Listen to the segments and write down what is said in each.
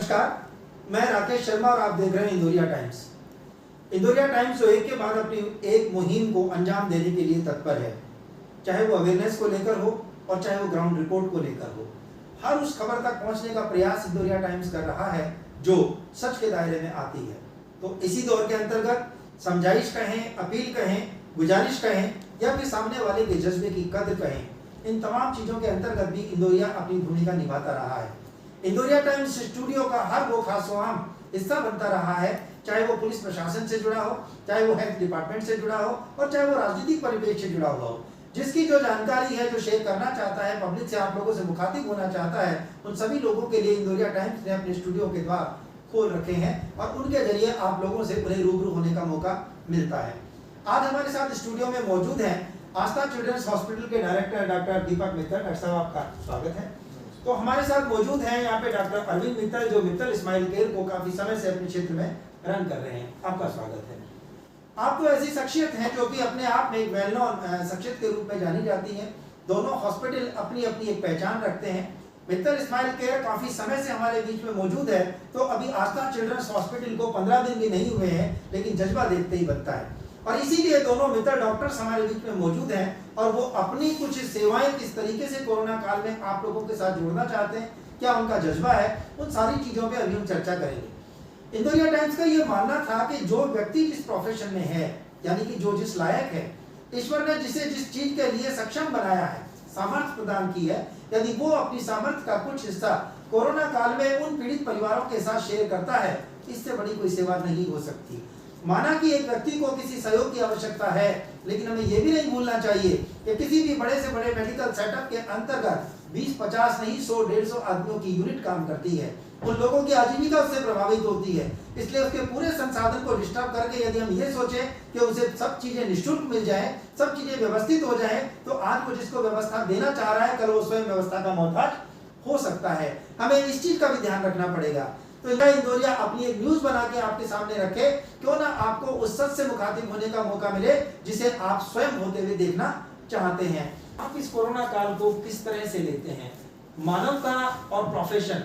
नमस्कार, मैं राकेश शर्मा और आप देख रहे हैं इंदौरिया टाइम्स। इंदौरिया टाइम्स जो एक के बाद अपनी एक मुहिम को अंजाम देने के लिए तत्पर है, चाहे वो अवेयरनेस को लेकर हो और चाहे वो ग्राउंड रिपोर्ट को लेकर हो। हर उस खबर तक पहुंचने का प्रयास इंदौरिया टाइम्स कर रहा है जो सच के दायरे में आती है। तो इसी दौर के अंतर्गत समझाइश कहें, अपील कहें, गुजारिश कहें या फिर सामने वाले के जज्बे की कद्र कहें, इन तमाम चीज़ों के अंतर्गत भी इंदौरिया अपनी भूमिका निभाता रहा है। इंदौरिया टाइम्स स्टूडियो का हर वो खासोआम हिस्सा बनता रहा है, चाहे वो पुलिस प्रशासन से जुड़ा हो, चाहे वो हेल्थ डिपार्टमेंट से जुड़ा हो और चाहे वो राजनीतिक परिवेश से जुड़ा हुआ हो। जिसकी जो जानकारी है, जो शेयर करना चाहता है, पब्लिक से, आप लोगों से मुखातिब होना चाहता है, उन सभी लोगों के लिए इंदौरिया टाइम्स ने अपने स्टूडियो के द्वार खोल रखे हैं और उनके जरिए आप लोगों से उन्हें रूबरू होने का मौका मिलता है। आज हमारे साथ स्टूडियो में मौजूद हैं आस्था चिल्ड्रंस हॉस्पिटल के डायरेक्टर डॉक्टर दीपक मित्तल। डॉक्टर साहब, आपका स्वागत है। तो हमारे साथ मौजूद हैं यहाँ पे डॉक्टर अरविंद मित्तल, जो मित्तल स्माइल केयर को काफी समय से अपने क्षेत्र में रन कर रहे हैं। आपका स्वागत है। आप तो ऐसी शख्सियत हैं जो कि अपने आप में एक वेल नोन शख्सियत के रूप में जानी जाती हैं। दोनों हॉस्पिटल अपनी अपनी एक पहचान रखते हैं। मित्तल स्माइल केयर काफी समय से हमारे बीच में मौजूद है, तो अभी आस्था चिल्ड्रंस हॉस्पिटल को 15 दिन भी नहीं हुए हैं, लेकिन जज्बा देखते ही बनता है। और इसीलिए दोनों मित्तल डॉक्टर्स हमारे बीच में मौजूद हैं और वो अपनी कुछ सेवाएं किस तरीके से कोरोना काल में आप लोगों के साथ जोड़ना चाहते हैं, क्या उनका जज्बा है, उन सारी चीजों पे अभी हम चर्चा करेंगे। इंदौरिया टाइम्स का ये मानना था कि जो व्यक्ति जिस प्रोफेशन में है, यानी कि जो जिस लायक है, ईश्वर ने जिसे जिस चीज के लिए सक्षम बनाया है, सामर्थ्य प्रदान की है, यदि वो अपनी सामर्थ्य का कुछ हिस्सा कोरोना काल में उन पीड़ित परिवारों के साथ शेयर करता है, इससे बड़ी कोई सेवा नहीं हो सकती। माना कि एक व्यक्ति को किसी सहयोग की आवश्यकता है, लेकिन हमें यह भी नहीं भूलना चाहिए कि किसी भी बड़े से बड़े मेडिकल सेटअप के अंतर्गत 20-50 नहीं 100-150 आदमियों की यूनिट काम करती है। उन लोगों की आजीविका उससे प्रभावित होती है, इसलिए उसके पूरे संसाधन को डिस्टर्ब करके यदि हम ये सोचें कि उसे सब चीजें निःशुल्क मिल जाए, सब चीजें व्यवस्थित हो जाए, तो आज वो जिसको व्यवस्था देना चाह रहा है, कल वो स्वयं व्यवस्था का मोहताज हो सकता है। हमें इस चीज का भी ध्यान रखना पड़ेगा। तो इंदौरिया अपनी एक न्यूज बना के आपके सामने रखे, क्यों ना आपको उस सच से मुखातिब होने का मौका मिले जिसे आप स्वयं होते हुए देखना चाहते हैं। आप इस कोरोना काल को किस तरह से लेते हैं? मानवता और प्रोफेशन,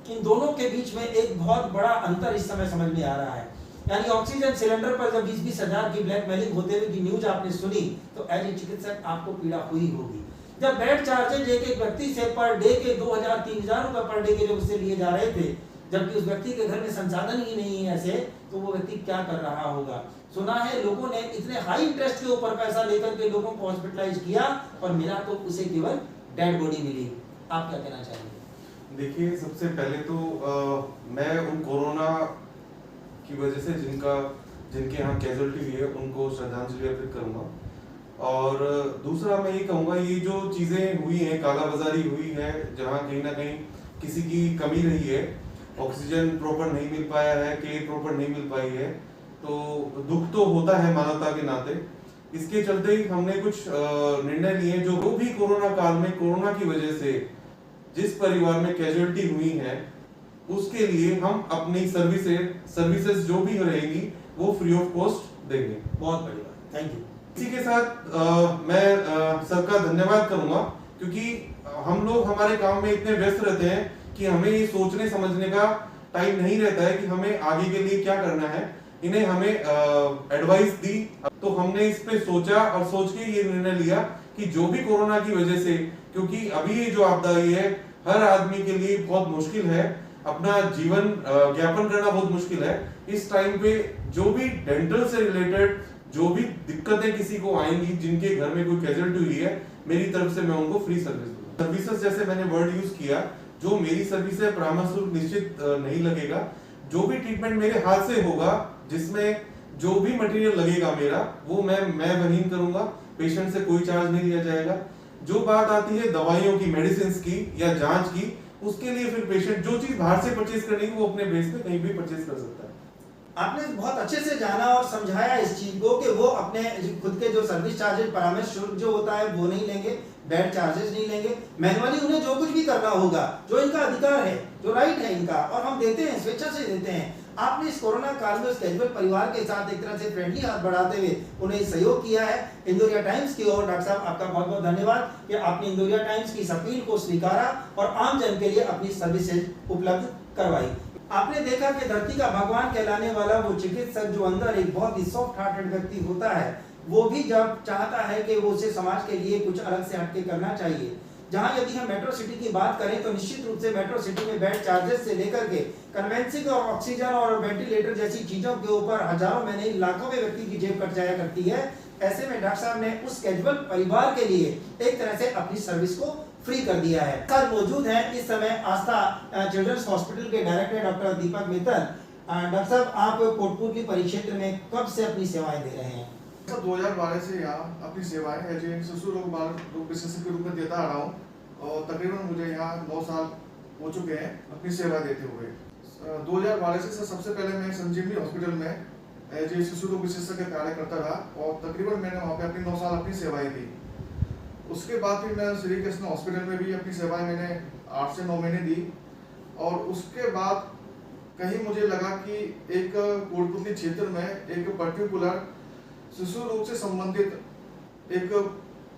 इन दोनों के बीच में एक बहुत बड़ा अंतर इस समय समझ में आ रहा है। यानी ऑक्सीजन सिलेंडर पर जब 20-20 हजार की ब्लैकमेलिंग होते हुए की न्यूज आपने सुनी, तो एज ए चिकित्सक आपको पीड़ा हुई होगी। जब बेड चार्जेज एक व्यक्ति से पर डे के 2000-3000 रुपए पर डे के जब उससे लिए जा रहे थे, जबकि उस व्यक्ति के घर में संसाधन ही नहीं है ऐसे, तो वो व्यक्ति क्या कर रहा होगा? सुना है लोगों ने इतने हाई इंटरेस्ट के ऊपर पैसा लेकर के लोगों को हॉस्पिटलाइज किया और मिला तो उसे केवल डेड बॉडी मिली। आप क्या कहना चाहेंगे? देखिए, सबसे पहले तो मैं उन कोरोना की वजह से जिनके यहाँ कैजुअलिटी हुई है उनको श्रद्धांजलि अर्पित करूंगा। और दूसरा मैं ये कहूँगा, ये जो चीज़ें हुई हैं, कालाबाजारी हुई है, जहाँ कहीं ना कहीं किसी की कमी रही है, ऑक्सीजन प्रॉपर नहीं मिल पाया है, केयर प्रॉपर नहीं मिल पाई है, तो दुख तो होता है मानवता के नाते। इसके चलते ही हमने कुछ निर्णय लिए जो भी कोरोना काल में कोरोना की वजह से जिस परिवार में कैजुअलिटी हुई है, उसके लिए हम अपनी सर्विसेज जो भी रहेंगी वो फ्री ऑफ कॉस्ट देंगे। बहुत बड़ी बात, थैंक यू। इसी के साथ मैं सबका धन्यवाद करूंगा, क्योंकि हम लोग हमारे काम में इतने व्यस्त रहते हैं कि हमें ये सोचने समझने का टाइम नहीं रहता है कि हमें आगे के लिए क्या करना है। इन्हें हमें एडवाइस दी, तो हमने इस पे सोचा और सोच के ये निर्णय लिया कि जो भी कोरोना की वजह से, क्योंकि अभी ये जो आपदा आई है हर आदमी के लिए बहुत मुश्किल है, अपना जीवन यापन करना बहुत मुश्किल है। इस टाइम पे जो भी डेंटल से रिलेटेड जो भी दिक्कतें किसी को आएंगी, जिनके घर में कोई कैजुअलिटी हुई है, मेरी तरफ से मैं उनको फ्री सर्विसेज जैसे मैंने वर्ड यूज किया, जो मेरी सर्विस है परामर्श शुल्क निश्चित नहीं लगेगा। जो भी ट्रीटमेंट मेरे हाथ से होगा, जिसमें जो भी मटेरियल लगेगा मेरा, वो मैं वहीन करूंगा, पेशेंट से कोई चार्ज नहीं लिया जाएगा। जो बात आती है दवाइयों की, मेडिसिन की या जांच की, उसके लिए फिर पेशेंट जो चीज बाहर से परचेज करनी है वो अपने बेस पे कहीं भी परचेज कर सकता है। आपने बहुत अच्छे से जाना और समझाया इस चीज को कि वो अपने खुद के जो सर्विस चार्जेस, परामर्श शुल्क जो होता है वो नहीं लेंगे, बेड चार्जेस नहीं लेंगे, मैनुअली उन्हें जो कुछ भी करना होगा, जो इनका अधिकार है, जो राइट है इनका, और हम देते हैं, स्वेच्छा से देते हैं। आपने इस कोरोना काल में उस कैजुअल परिवार के साथ एक तरह से फ्रेंडली हाथ बढ़ाते हुए उन्हें सहयोग किया है। इंदौरिया टाइम्स की ओर डॉक्टर साहब आपका बहुत बहुत धन्यवाद कि आपने इंदौरिया टाइम्स की इस अपील को स्वीकारा और आम जन के लिए अपनी सर्विसेज उपलब्ध करवाई। आपने देखा कि धरती का भगवान कहलाने वाला वो चिकित्सक जो अंदर एक बहुत ही सॉफ्ट हार्टेड व्यक्ति होता है, वो भी जब चाहता है कि वो उसे समाज के लिए कुछ अलग से हटके करना चाहिए। जहां यदि हम मेट्रो सिटी की बात करें तो निश्चित रूप से मेट्रो सिटी में बेड चार्जेस से लेकर के कन्वेंसिंग और ऑक्सीजन और वेंटिलेटर जैसी चीजों के ऊपर हजारों में नहीं लाखों में व्यक्ति की जेब कट जाया करती है। ऐसे में डॉक्टर साहब ने उस कैजुअल परिवार के लिए एक तरह से अपनी सर्विस को फ्री कर दिया है। सर मौजूद हैं इस समय आस्था चिल्ड्रंस हॉस्पिटल के डायरेक्टर डॉक्टर दीपक मित्तल। डॉक्टर साहब, आप कोटपुतली परिक्षेत्र में कब से अपनी सेवाएं दे रहे हैं? सर 2012 से यहाँ अपनी सेवाएं एज ए शिशु रोग बाल रोग विशेषज्ञ के रूप में देता आ रहा हूँ और तकरीबन मुझे यहाँ 9 साल हो चुके हैं अपनी सेवा देते हुए। 2012 से सर सबसे पहले मैं संजीवनी हॉस्पिटल में एज ए शिशु रोग विशेषज्ञ कार्य करता रहा और तकरीबन मैंने वहाँ पे अपनी 9 साल अपनी सेवाएं दी। उसके बाद फिर मैं श्री कृष्ण हॉस्पिटल में भी अपनी सेवाएं मैंने 8 से 9 महीने दी और उसके बाद कहीं मुझे लगा कि एक कोटपुतली क्षेत्र में एक पर्टिकुलर शिशु रोग से संबंधित एक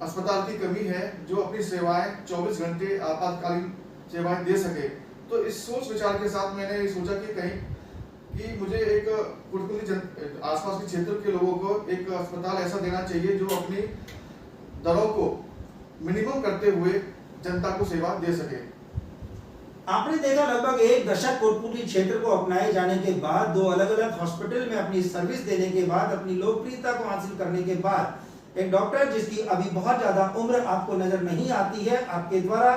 अस्पताल की कमी है जो अपनी सेवाएं 24 घंटे आपातकालीन सेवाएं दे सके। तो इस सोच विचार के साथ मैंने ये सोचा कि कहीं कि मुझे एक कोटपुतली आसपास के क्षेत्र के लोगों को एक अस्पताल ऐसा देना चाहिए जो अपनी दरों को मिनिमम करते हुए जनता को सेवा दे सके। आपने देखा लगभग एक दशक कोटपुतली क्षेत्र को अपनाए जाने के बाद, 2 अलग-अलग हॉस्पिटल में अपनी सर्विस देने के बाद, अपनी लोकप्रियता को हासिल करने के बाद, एक डॉक्टर जिसकी अभी बहुत ज्यादा उम्र आपको नजर नहीं आती है, आपके द्वारा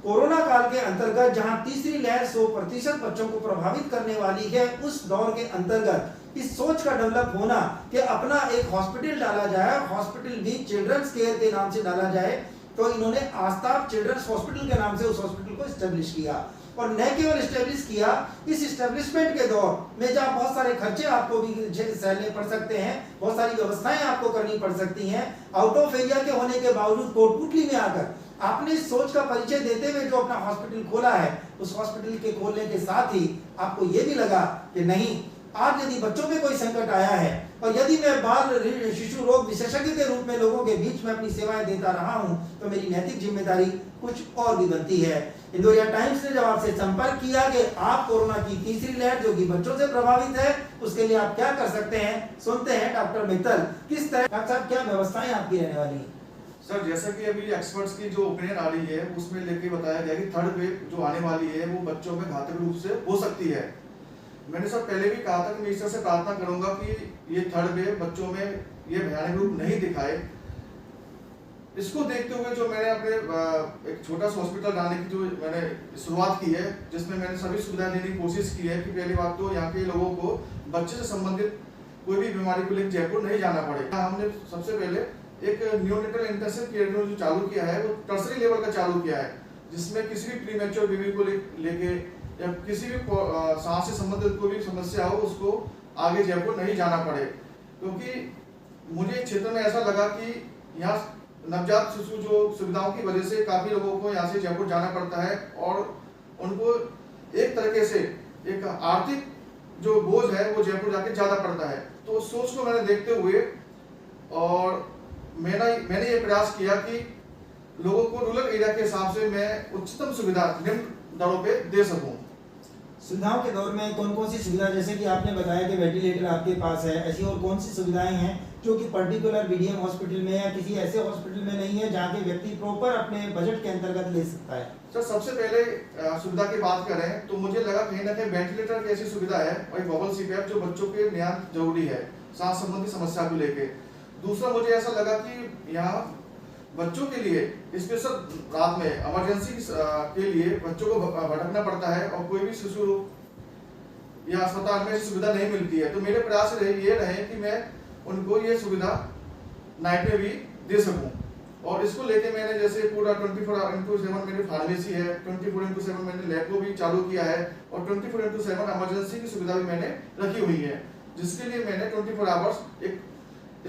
कोरोना काल के अंतर्गत जहां तीसरी लहर 100% बच्चों को प्रभावित करने वाली है, उस दौर के अंतर्गत इस सोच का डेवलप होना कि अपना एक हॉस्पिटल डाला जाए, हॉस्पिटल भी चिल्ड्रंस केयर के नाम से डाला जाए, तो इन्होंने आस्था चिल्ड्रंस हॉस्पिटल के नाम से उस हॉस्पिटल को एस्टेब्लिश किया। और न केवल एस्टेब्लिश किया, इस एस्टेब्लिशमेंट के दौर में जहाँ बहुत सारे खर्चे आपको भी सहने पड़ सकते हैं, बहुत सारी व्यवस्थाएं आपको करनी पड़ सकती हैं, आउट ऑफ एरिया के होने के बावजूद कोटपुतली में आकर आपने इस सोच का परिचय देते हुए जो अपना हॉस्पिटल खोला है, उस हॉस्पिटल के खोलने के साथ ही आपको ये भी लगा कि नहीं, आज यदि बच्चों पे कोई संकट आया है और यदि मैं बाल शिशु रोग विशेषज्ञ के रूप में लोगों के बीच में अपनी सेवाएं देता रहा हूं, तो मेरी नैतिक जिम्मेदारी कुछ और भी बनती है। इंदौरिया टाइम्स ने जब आपसे संपर्क किया कि आप कोरोना की तीसरी लहर जो कि बच्चों से प्रभावित है, उसके लिए आप क्या कर सकते हैं, सुनते हैं डॉक्टर मित्तल किस तरह। डॉक्टर साहब, क्या व्यवस्थाएं आपकी रहने वाली है? सर जैसा कि अभी एक्सपर्ट्स की जो ओपिनियन आ रही है उसमें लेके बताया गया कि थर्ड वेव जो आने वाली है वो बच्चों में घातक रूप से हो सकती है। मैंने सर पहले भी कहा था कि मैं ईश्वर से प्रार्थना करूंगा कि ये थर्ड वेव बच्चों में ये भयानक रूप नहीं दिखाए। इसको देखते हुए जो मैंने अपने एक छोटा सा हॉस्पिटल डालने की जो मैंने शुरुआत की है, जिसमें मैंने सभी सुविधाएं देने की कोशिश की है कि पहली बात तो यहाँ के लोगों को बच्चे से संबंधित कोई भी बीमारी को लेकर जयपुर नहीं जाना पड़े। हमने सबसे पहले एक नियोनेटल इंटेंसिव केयर जो चालू किया है वो टर्सरी लेवल का चालू किया है, जिसमें किसी भी प्रीमेच्योर बेबी को लेके या किसी भी सांस से संबंधित कोई भी समस्या हो उसको आगे जयपुर नहीं जाना पड़े। क्योंकि मुझे क्षेत्र में ऐसा लगा कि यहाँ नवजात शिशु जो सुविधाओं की वजह से काफी लोगों को यहाँ से जयपुर जाना पड़ता है और उनको एक तरीके से एक आर्थिक जो बोझ है वो जयपुर जाके ज्यादा पड़ता है। तो उस सोच को मैंने देखते हुए और मैंने ये प्रयास किया कि लोगों को रूरल एरिया के हिसाब से मैं उच्चतम सुविधा निम्न दरों पे दे सकूं। सुविधाओं के दौर में कौन कौन सी सुविधा, जैसे कि आपने बताया कि वेंटिलेटर आपके पास है, ऐसी और कौन सी सुविधाएं हैं जो कि पर्टिकुलर बीडीएम हॉस्पिटल में या किसी ऐसे हॉस्पिटल में नहीं है जहाँ के व्यक्ति प्रॉपर अपने बजट के अंतर्गत ले सकता है? सर सबसे पहले सुविधा की बात करें तो मुझे लगा कहीं ना कहीं वेंटिलेटर की ऐसी सुविधा है और एक बबल सीपैप जो बच्चों के निहायत जरूरी है सांस संबंधी समस्या को लेके। दूसरा मुझे ऐसा लगा कि यहाँ बच्चों के लिए स्पेशल रात में इमरजेंसी के लिए बच्चों को भटकना पड़ता है और कोई भी शिशु या अस्पताल में ऐसी सुविधा नहीं मिलती है। तो मेरे प्रयास ये रहे कि मैं उनको ये सुविधा नाइट में भी दे सकूं और इसको लेके मैंने जैसे पूरा 24/7 मेरी फार्मेसी है, 24/7 मैंने लैब को भी चालू किया है और 24/7 इमरजेंसी की सुविधा भी मैंने रखी हुई है, जिसके लिए मैंने 24 आवर्स एक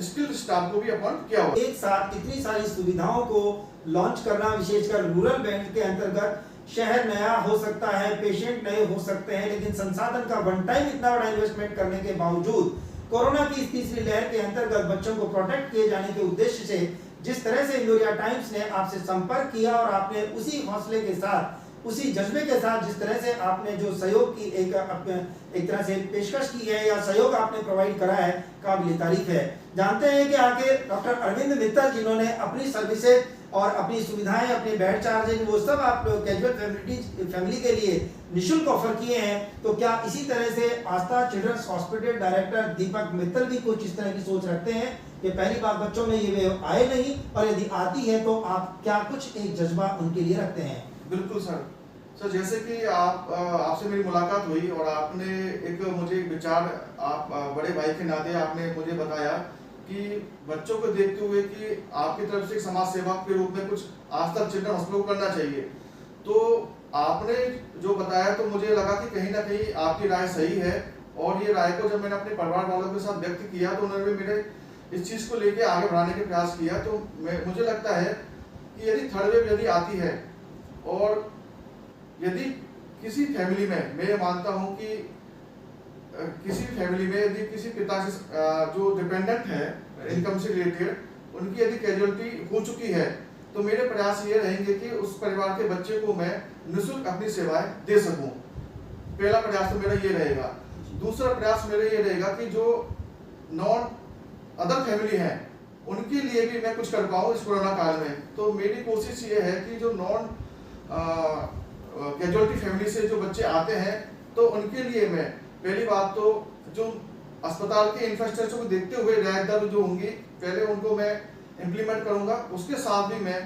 स्किल्ड स्टाफ को भी अपॉइंट किया हुआ। एक साथ इतनी सारी सुविधाओं को लॉन्च करना, विशेषकर रूरल बैंक के अंतर्गत, शहर नया हो सकता है, पेशेंट नए हो सकते हैं, लेकिन संसाधन का वन टाइम इतना बड़ा इन्वेस्टमेंट करने के बावजूद कोरोना की इस तीसरी लहर के अंतर्गत बच्चों को प्रोटेक्ट किए जाने के उद्देश्य से जिस तरह से इंदौरिया टाइम्स ने आपसे संपर्क किया और आपने उसी हौसले के साथ उसी जज्बे के साथ जिस तरह से आपने जो सहयोग की एक तरह से पेशकश की है या सहयोग आपने प्रोवाइड करा है, काबिल तारीफ है। जानते हैं कि आगे डॉक्टर अरविंद मित्तल जिन्होंने अपनी सर्विसेज और अपनी सुविधाएं, अपनी बेड चार्जिंग, वो सब आप कैजुअल फैमिली के लिए निःशुल्क ऑफर किए हैं। तो क्या इसी तरह से आस्था चिल्ड्रंस हॉस्पिटल डायरेक्टर दीपक मित्तल भी कुछ इस तरह की सोच रखते हैं कि पहली बार बच्चों में ये आए नहीं, और यदि आती है तो आप क्या कुछ एक जज्बा उनके लिए रखते हैं? बिल्कुल सर, जैसे कि आपसे मेरी मुलाकात हुई और आपने मुझे विचार, आप बड़े भाई के नाते आपने मुझे बताया कि बच्चों को देखते हुए कि आपकी तरफ से समाज सेवा के रूप में कुछ आस्था चिल्ड्रन हॉस्पिटल को करना चाहिए। तो आपने जो बताया तो मुझे लगा कि कहीं ना कहीं आपकी राय सही है, और ये राय को जब मैंने अपने परिवार वालों के साथ व्यक्त किया तो उन्होंने भी मेरे इस चीज़ को लेके आगे बढ़ाने के प्रयास किया। तो मुझे लगता है कि यदि थर्ड वेव यदि आती है और यदि किसी फैमिली में, मैं ये मानता हूँ कि किसी फैमिली में यदि किसी पिता से जो डिपेंडेंट है इनकम से रिलेटेड, उनकी यदि कैजुअलिटी हो चुकी है, तो मेरे प्रयास ये रहेंगे कि उस परिवार के बच्चे को मैं निःशुल्क अपनी सेवाएं दे सकूं। पहला प्रयास तो मेरा ये रहेगा। दूसरा प्रयास मेरा ये रहेगा कि जो नॉन अदर फैमिली है उनके लिए भी मैं कुछ कर पाऊँ इस कोरोना काल में। तो मेरी कोशिश ये है कि जो नॉन कैजुअलिटी फैमिली से जो बच्चे आते हैं तो उनके लिए मैं पहली बात तो जो अस्पताल के इंफ्रास्ट्रक्चर को देखते हुए रियायत दर जो होंगी पहले उनको मैं इम्प्लीमेंट करूंगा, उसके साथ भी मैं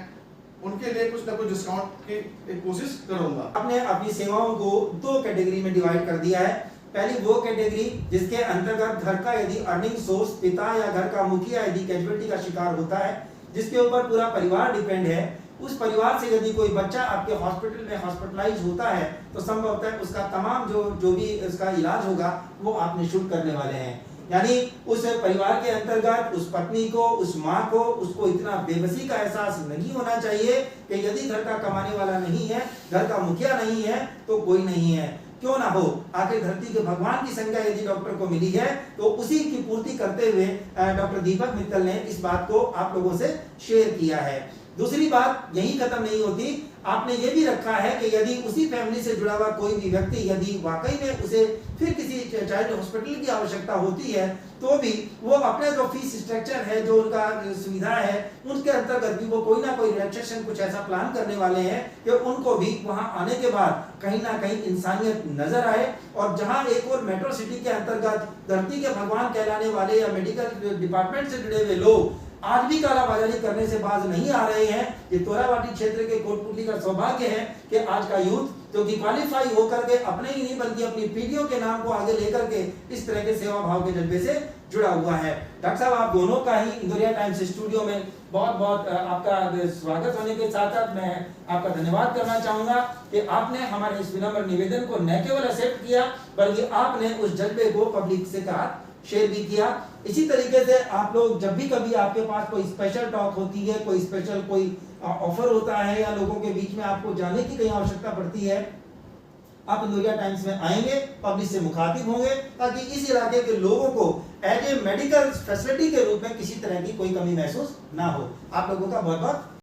उनके लिए कुछ ना कुछ डिस्काउंट की एक कोशिश करूंगा। आपने अपनी सेवाओं को 2 कैटेगरी में डिवाइड कर दिया है। पहली वो कैटेगरी जिसके अंतर्गत घर का यदि अर्निंग सोर्स पिता या घर का मुखिया यदि कैजुअलिटी का शिकार होता है, जिसके ऊपर पूरा परिवार डिपेंड है, उस परिवार से यदि कोई बच्चा आपके हॉस्पिटल में हॉस्पिटलाइज होता है तो संभवतः उसका तमाम जो भी उसका इलाज होगा वो आप निःशुल्क करने वाले हैं। यानी उस परिवार के अंतर्गत उस पत्नी को, उस माँ को, उसको इतना बेबसी का एहसास नहीं होना चाहिए कि यदि घर का कमाने वाला नहीं है, घर का मुखिया नहीं है तो कोई नहीं है। क्यों ना हो, आखिर धरती के भगवान की संज्ञा यदि डॉक्टर को मिली है तो उसी की पूर्ति करते हुए डॉक्टर दीपक मित्तल ने इस बात को आप लोगों से शेयर किया है। दूसरी बात यही खत्म नहीं होती, आपने ये भी रखा है कि यदि उसी फैमिली से जुड़ा हुआ कोई भी व्यक्ति यदि वाकई में उसे फिर किसी चाइल्ड हॉस्पिटल की आवश्यकता होती है तो भी वो अपने जो फीस स्ट्रक्चर है, जो उनका सुविधा है, उसके अंतर्गत भी वो कोई ना कोई रिलैक्सेशन कुछ ऐसा प्लान करने वाले हैं कि उनको भी वहां आने के बाद कहीं ना कहीं इंसानियत नजर आए। और जहां एक और मेट्रो सिटी के अंतर्गत धरती के भगवान कहलाने वाले या मेडिकल डिपार्टमेंट से जुड़े हुए लोग आज भी कालाबाजारी करने से बाज नहीं आ रहे हैं। ये तोरावाटी क्षेत्र के कोटपुतली का सौभाग्य है कि आज का यूथ जो कि क्वालिफाई होकर के अपने ही नहीं बल्कि अपनी पीढ़ियों के नाम को आगे लेकर के इस तरह के सेवा भाव के जज्बे से जुड़ा हुआ है। डॉक्टर साहब, आप दोनों का ही इंदौरिया टाइम्स स्टूडियो में बहुत बहुत आपका स्वागत होने के साथ साथ मैं आपका धन्यवाद करना चाहूंगा कि आपने हमारे इस विनम्र निवेदन को न केवल एक्सेप्ट किया बल्कि आपने उस जज्बे को पब्लिक से कहा शेयर भी किया। इसी तरीके से आप लोग जब भी कभी आपके पास कोई स्पेशल टॉक होती है, कोई स्पेशल कोई ऑफर होता है या लोगों के बीच में आपको जाने की कहीं आवश्यकता पड़ती है, आप इंदौरिया टाइम्स में आएंगे, पब्लिक से मुखातिब होंगे ताकि इस इलाके के लोगों को एज ए मेडिकल फैसिलिटी के रूप में किसी तरह की कोई कमी महसूस ना हो। आप लोगों का बहुत बहुत